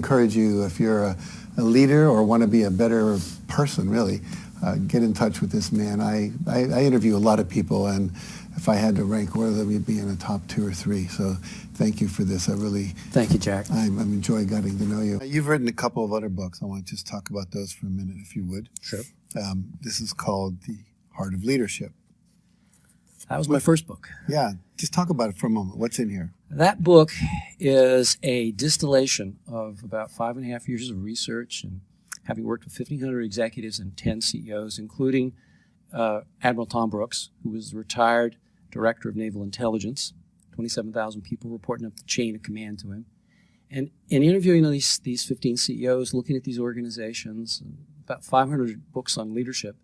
encourage you, if you're a leader or want to be a better person, really, get in touch with this man. I interview a lot of people, and if I had to rank one of them, you'd be in the top 2 or 3. So thank you for this. I really... Thank you, Jack. I'm enjoying getting to know you. You've written a couple of other books. I want to just talk about those for a minute, if you would. Sure. This is called The Heart of Leadership. That was my first book. Yeah. Just talk about it for a moment. What's in here? That book is a distillation of about 5.5 years of research and having worked with 1,500 executives and 10 CEOs, including Admiral Tom Brooks, who was the retired Director of Naval Intelligence, 27,000 people reporting up the chain of command to him. And in interviewing these 15 CEOs, looking at these organizations, about 500 books on leadership,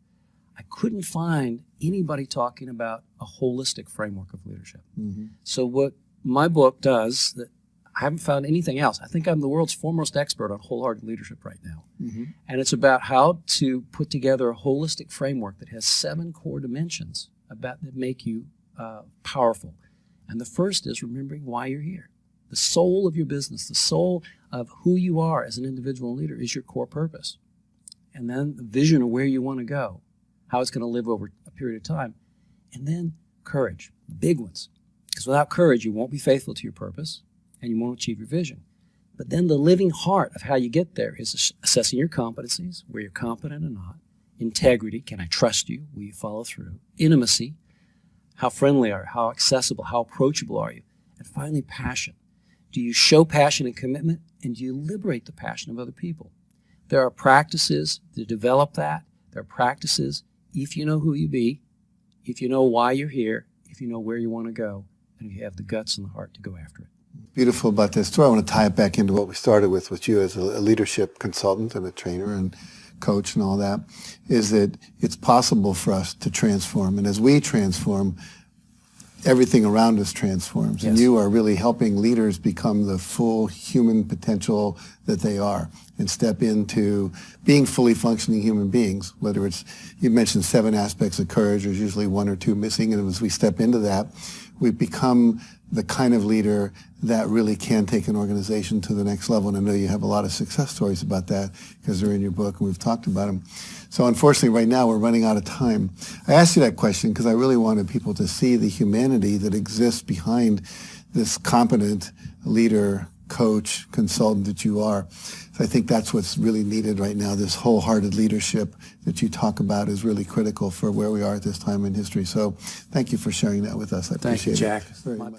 I couldn't find anybody talking about a holistic framework of leadership. Mm-hmm. So what my book does, that I haven't found anything else. I think I'm the world's foremost expert on wholehearted leadership right now. Mm-hmm. And it's about how to put together a holistic framework that has 7 core dimensions that make you powerful. And the first is remembering why you're here. The soul of your business, the soul of who you are as an individual leader is your core purpose. And then the vision of where you want to go, how it's going to live over a period of time. And then courage, big ones. Because without courage, you won't be faithful to your purpose and you won't achieve your vision. But then the living heart of how you get there is assessing your competencies, where you're competent or not. Integrity, can I trust you? Will you follow through? Intimacy, how friendly are you? How accessible, how approachable are you? And finally, passion. Do you show passion and commitment, and do you liberate the passion of other people? There are practices to develop that. There are practices if you know who you be, if you know why you're here, if you know where you want to go, and if you have the guts and the heart to go after it. Beautiful about this story. I want to tie it back into what we started with you as a leadership consultant and a trainer and coach and all that, is that it's possible for us to transform. And as we transform, everything around us transforms. Yes. And you are really helping leaders become the full human potential that they are and step into being fully functioning human beings. Whether it's, you mentioned 7 aspects of courage, there's usually 1 or 2 missing. And as we step into that, we become the kind of leader that really can take an organization to the next level. And I know you have a lot of success stories about that because they're in your book and we've talked about them. So unfortunately, right now, we're running out of time. I asked you that question because I really wanted people to see the humanity that exists behind this competent leader, coach, consultant that you are. So I think that's what's really needed right now. This wholehearted leadership that you talk about is really critical for where we are at this time in history. So thank you for sharing that with us. I appreciate it. Thank you, Jack. Very much.